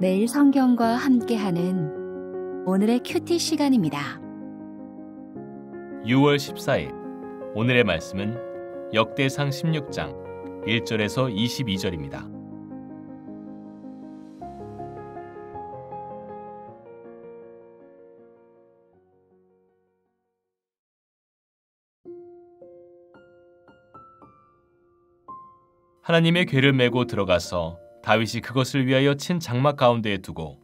매일 성경과 함께하는 오늘의 큐티 시간입니다. 6월 14일 오늘의 말씀은 역대상 16장 1절에서 22절입니다. 하나님의 궤를 메고 들어가서 다윗이 그것을 위하여 친 장막 가운데에 두고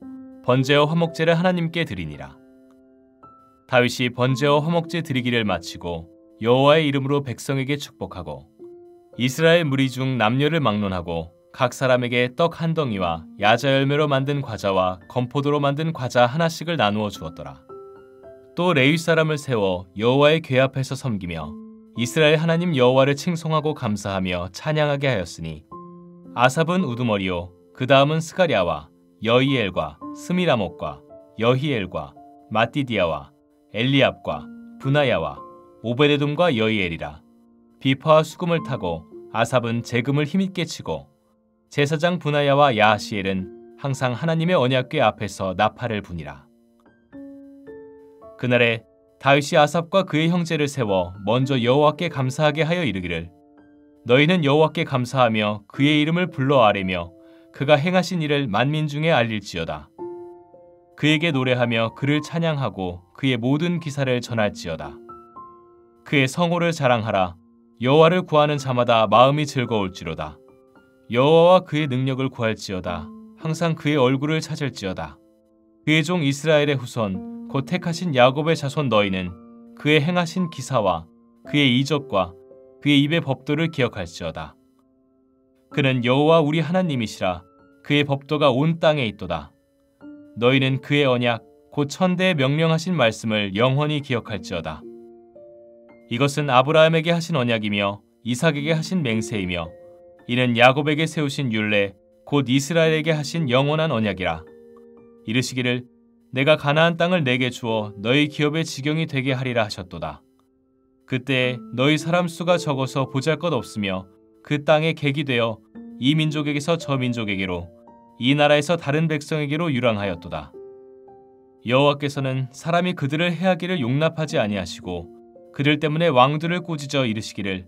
번제와 화목제를 하나님께 드리니라. 다윗이 번제와 화목제 드리기를 마치고 여호와의 이름으로 백성에게 축복하고 이스라엘 무리 중 남녀를 막론하고 각 사람에게 떡 한 덩이와 야자 열매로 만든 과자와 건포도로 만든 과자 하나씩을 나누어 주었더라. 또 레위 사람을 세워 여호와의 궤 앞에서 섬기며 이스라엘 하나님 여호와를 칭송하고 감사하며 찬양하게 하였으니 아삽은 우두머리요 그 다음은 스가랴와 여이엘과 스미라목과 여히엘과 마띠디아와 엘리압과 분하야와 오베데돔과 여이엘이라. 비파와 수금을 타고 아삽은 제금을 힘있게 치고 제사장 분하야와 야하시엘은 항상 하나님의 언약궤 앞에서 나팔을 부니라. 그날에 다윗이 아삽과 그의 형제를 세워 먼저 여호와께 감사하게 하여 이르기를 너희는 여호와께 감사하며 그의 이름을 불러 아뢰며 그가 행하신 일을 만민 중에 알릴지어다. 그에게 노래하며 그를 찬양하고 그의 모든 기사를 전할지어다. 그의 성호를 자랑하라. 여호와를 구하는 자마다 마음이 즐거울지로다. 여호와와 그의 능력을 구할지어다. 항상 그의 얼굴을 찾을지어다. 그의 종 이스라엘의 후손 곧 택하신 야곱의 자손 너희는 그의 행하신 기사와 그의 이적과 그의 입의 법도를 기억할지어다. 그는 여호와 우리 하나님이시라. 그의 법도가 온 땅에 있도다. 너희는 그의 언약 곧 천대에 명령하신 말씀을 영원히 기억할지어다. 이것은 아브라함에게 하신 언약이며 이삭에게 하신 맹세이며 이는 야곱에게 세우신 율례 곧 이스라엘에게 하신 영원한 언약이라. 이르시기를 내가 가나안 땅을 내게 주어 너희 기업의 지경이 되게 하리라 하셨도다. 그때 너희 사람 수가 적어서 보잘것없으며 그 땅에 객이 되어 이 민족에게서 저 민족에게로 이 나라에서 다른 백성에게로 유랑하였도다. 여호와께서는 사람이 그들을 해하기를 용납하지 아니하시고 그들 때문에 왕들을 꾸짖어 이르시기를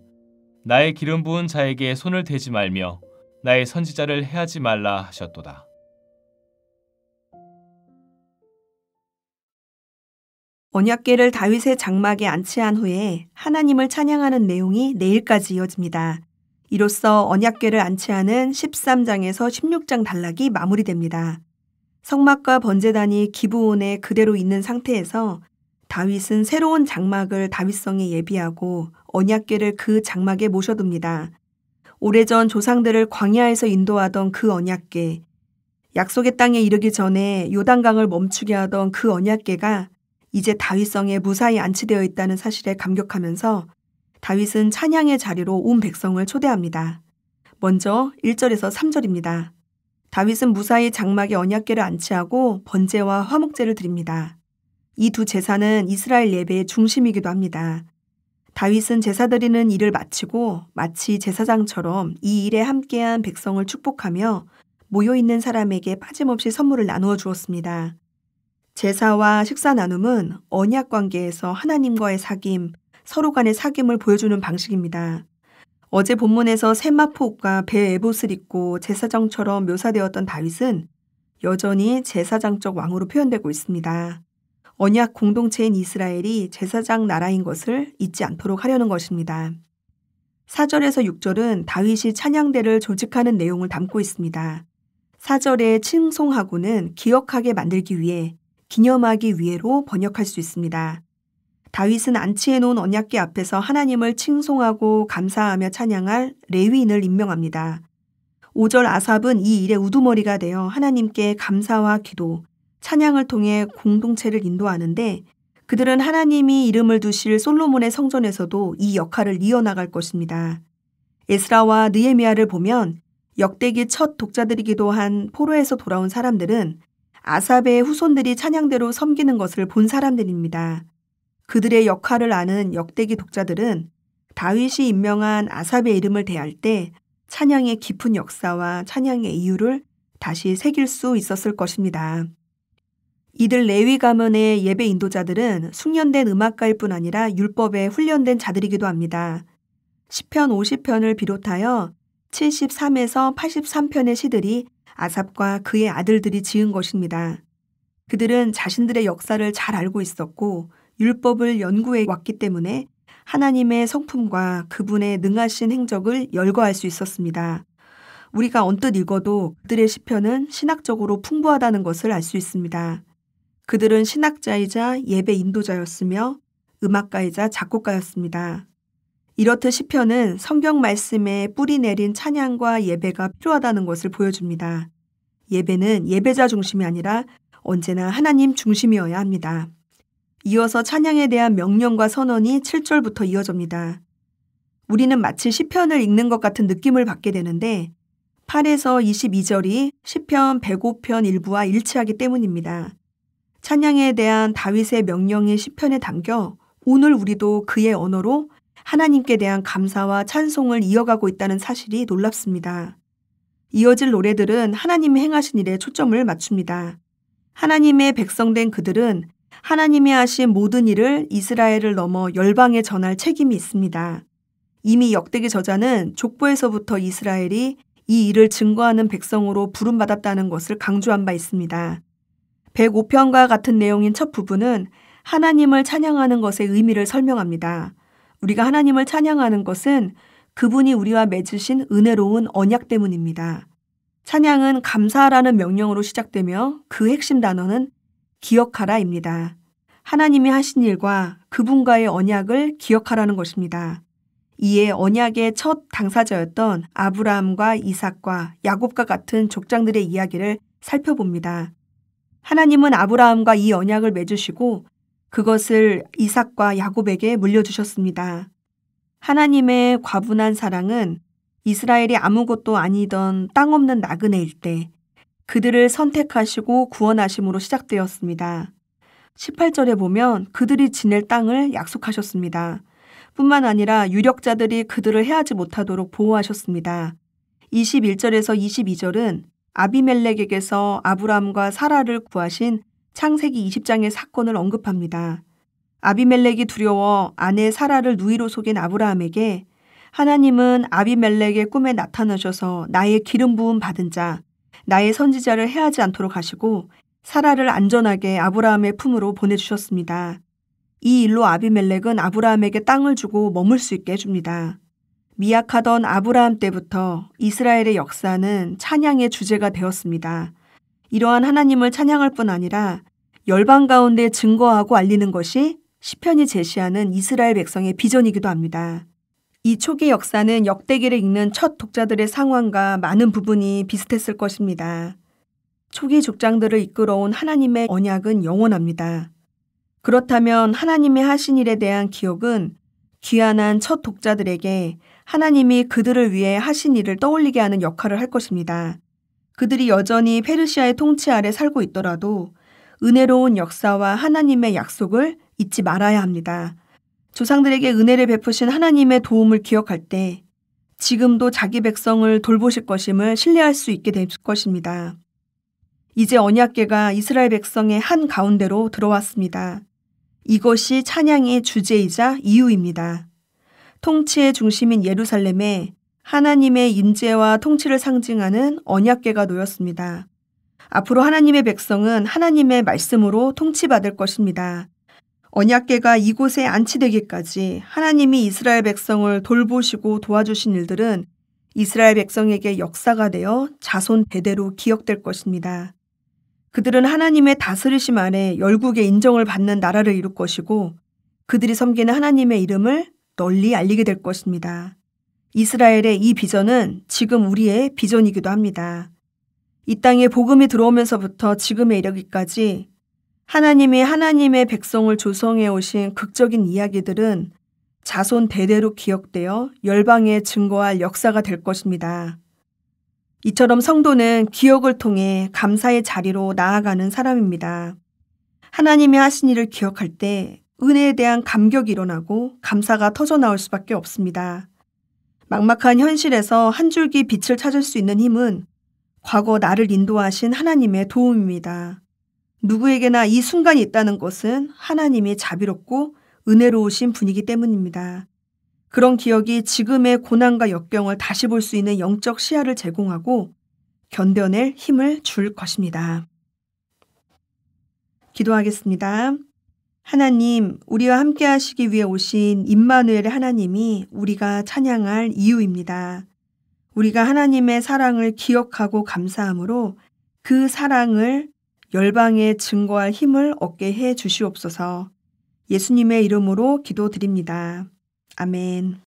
나의 기름 부은 자에게 손을 대지 말며 나의 선지자를 해하지 말라 하셨도다. 언약궤를 다윗의 장막에 안치한 후에 하나님을 찬양하는 내용이 내일까지 이어집니다. 이로써 언약궤를 안치하는 13장에서 16장 단락이 마무리됩니다. 성막과 번제단이 기브온에 그대로 있는 상태에서 다윗은 새로운 장막을 다윗성에 예비하고 언약궤를 그 장막에 모셔둡니다. 오래전 조상들을 광야에서 인도하던 그 언약궤, 약속의 땅에 이르기 전에 요단강을 멈추게 하던 그 언약궤가 이제 다윗성에 무사히 안치되어 있다는 사실에 감격하면서 다윗은 찬양의 자리로 온 백성을 초대합니다. 먼저 1절에서 3절입니다. 다윗은 무사히 장막에 언약궤를 안치하고 번제와 화목제를 드립니다. 이 두 제사는 이스라엘 예배의 중심이기도 합니다. 다윗은 제사 드리는 일을 마치고 마치 제사장처럼 이 일에 함께한 백성을 축복하며 모여있는 사람에게 빠짐없이 선물을 나누어 주었습니다. 제사와 식사 나눔은 언약 관계에서 하나님과의 사귐, 서로 간의 사귐을 보여주는 방식입니다. 어제 본문에서 세마포옷과 배 에봇을 입고 제사장처럼 묘사되었던 다윗은 여전히 제사장적 왕으로 표현되고 있습니다. 언약 공동체인 이스라엘이 제사장 나라인 것을 잊지 않도록 하려는 것입니다. 4절에서 6절은 다윗이 찬양대를 조직하는 내용을 담고 있습니다. 4절에 칭송하고는 기억하게 만들기 위해, 기념하기 위해로 번역할 수 있습니다. 다윗은 안치해 놓은 언약궤 앞에서 하나님을 칭송하고 감사하며 찬양할 레위인을 임명합니다. 5절 아삽은 이 일의 우두머리가 되어 하나님께 감사와 기도, 찬양을 통해 공동체를 인도하는데 그들은 하나님이 이름을 두실 솔로몬의 성전에서도 이 역할을 이어나갈 것입니다. 에스라와 느헤미야를 보면 역대기 첫 독자들이기도 한 포로에서 돌아온 사람들은 아삽의 후손들이 찬양대로 섬기는 것을 본 사람들입니다. 그들의 역할을 아는 역대기 독자들은 다윗이 임명한 아삽의 이름을 대할 때 찬양의 깊은 역사와 찬양의 이유를 다시 새길 수 있었을 것입니다. 이들 레위 가문의 예배 인도자들은 숙련된 음악가일 뿐 아니라 율법에 훈련된 자들이기도 합니다. 시편 50편을 비롯하여 73에서 83편의 시들이 아삽과 그의 아들들이 지은 것입니다. 그들은 자신들의 역사를 잘 알고 있었고 율법을 연구해 왔기 때문에 하나님의 성품과 그분의 능하신 행적을 열거할 수 있었습니다. 우리가 언뜻 읽어도 그들의 시편은 신학적으로 풍부하다는 것을 알 수 있습니다. 그들은 신학자이자 예배 인도자였으며 음악가이자 작곡가였습니다. 이렇듯 시편은 성경 말씀에 뿌리 내린 찬양과 예배가 필요하다는 것을 보여줍니다. 예배는 예배자 중심이 아니라 언제나 하나님 중심이어야 합니다. 이어서 찬양에 대한 명령과 선언이 7절부터 이어집니다. 우리는 마치 시편을 읽는 것 같은 느낌을 받게 되는데 8에서 22절이 시편 105편 일부와 일치하기 때문입니다. 찬양에 대한 다윗의 명령이 시편에 담겨 오늘 우리도 그의 언어로 하나님께 대한 감사와 찬송을 이어가고 있다는 사실이 놀랍습니다. 이어질 노래들은 하나님이 행하신 일에 초점을 맞춥니다. 하나님의 백성된 그들은 하나님이 하신 모든 일을 이스라엘을 넘어 열방에 전할 책임이 있습니다. 이미 역대기 저자는 족보에서부터 이스라엘이 이 일을 증거하는 백성으로 부름받았다는 것을 강조한 바 있습니다. 105편과 같은 내용인 첫 부분은 하나님을 찬양하는 것의 의미를 설명합니다. 우리가 하나님을 찬양하는 것은 그분이 우리와 맺으신 은혜로운 언약 때문입니다. 찬양은 감사하라는 명령으로 시작되며 그 핵심 단어는 기억하라입니다. 하나님이 하신 일과 그분과의 언약을 기억하라는 것입니다. 이에 언약의 첫 당사자였던 아브라함과 이삭과 야곱과 같은 족장들의 이야기를 살펴봅니다. 하나님은 아브라함과 이 언약을 맺으시고 그것을 이삭과 야곱에게 물려주셨습니다. 하나님의 과분한 사랑은 이스라엘이 아무것도 아니던 땅 없는 나그네일 때 그들을 선택하시고 구원하심으로 시작되었습니다. 18절에 보면 그들이 지낼 땅을 약속하셨습니다. 뿐만 아니라 유력자들이 그들을 해하지 못하도록 보호하셨습니다. 21절에서 22절은 아비멜렉에게서 아브라함과 사라를 구하신 창세기 20장의 사건을 언급합니다. 아비멜렉이 두려워 아내 사라를 누이로 속인 아브라함에게 하나님은 아비멜렉의 꿈에 나타나셔서 나의 기름 부음 받은 자, 나의 선지자를 해하지 않도록 하시고 사라를 안전하게 아브라함의 품으로 보내주셨습니다. 이 일로 아비멜렉은 아브라함에게 땅을 주고 머물 수 있게 해줍니다. 미약하던 아브라함 때부터 이스라엘의 역사는 찬양의 주제가 되었습니다. 이러한 하나님을 찬양할 뿐 아니라 열방 가운데 증거하고 알리는 것이 시편이 제시하는 이스라엘 백성의 비전이기도 합니다. 이 초기 역사는 역대기를 읽는 첫 독자들의 상황과 많은 부분이 비슷했을 것입니다. 초기 족장들을 이끌어온 하나님의 언약은 영원합니다. 그렇다면 하나님의 하신 일에 대한 기억은 귀환한 첫 독자들에게 하나님이 그들을 위해 하신 일을 떠올리게 하는 역할을 할 것입니다. 그들이 여전히 페르시아의 통치 아래 살고 있더라도 은혜로운 역사와 하나님의 약속을 잊지 말아야 합니다. 조상들에게 은혜를 베푸신 하나님의 도움을 기억할 때 지금도 자기 백성을 돌보실 것임을 신뢰할 수 있게 될 것입니다. 이제 언약궤가 이스라엘 백성의 한 가운데로 들어왔습니다. 이것이 찬양의 주제이자 이유입니다. 통치의 중심인 예루살렘에 하나님의 임재와 통치를 상징하는 언약궤가 놓였습니다. 앞으로 하나님의 백성은 하나님의 말씀으로 통치받을 것입니다. 언약궤가 이곳에 안치되기까지 하나님이 이스라엘 백성을 돌보시고 도와주신 일들은 이스라엘 백성에게 역사가 되어 자손 대대로 기억될 것입니다. 그들은 하나님의 다스리심 아래 열국의 인정을 받는 나라를 이룰 것이고 그들이 섬기는 하나님의 이름을 널리 알리게 될 것입니다. 이스라엘의 이 비전은 지금 우리의 비전이기도 합니다. 이 땅에 복음이 들어오면서부터 지금에 이르기까지 하나님이 하나님의 백성을 조성해 오신 극적인 이야기들은 자손 대대로 기억되어 열방에 증거할 역사가 될 것입니다. 이처럼 성도는 기억을 통해 감사의 자리로 나아가는 사람입니다. 하나님이 하신 일을 기억할 때 은혜에 대한 감격이 일어나고 감사가 터져나올 수밖에 없습니다. 막막한 현실에서 한 줄기 빛을 찾을 수 있는 힘은 과거 나를 인도하신 하나님의 도움입니다. 누구에게나 이 순간이 있다는 것은 하나님이 자비롭고 은혜로우신 분이기 때문입니다. 그런 기억이 지금의 고난과 역경을 다시 볼 수 있는 영적 시야를 제공하고 견뎌낼 힘을 줄 것입니다. 기도하겠습니다. 하나님, 우리와 함께 하시기 위해 오신 임마누엘의 하나님이 우리가 찬양할 이유입니다. 우리가 하나님의 사랑을 기억하고 감사함으로 그 사랑을 열방에 증거할 힘을 얻게 해 주시옵소서. 예수님의 이름으로 기도드립니다. 아멘.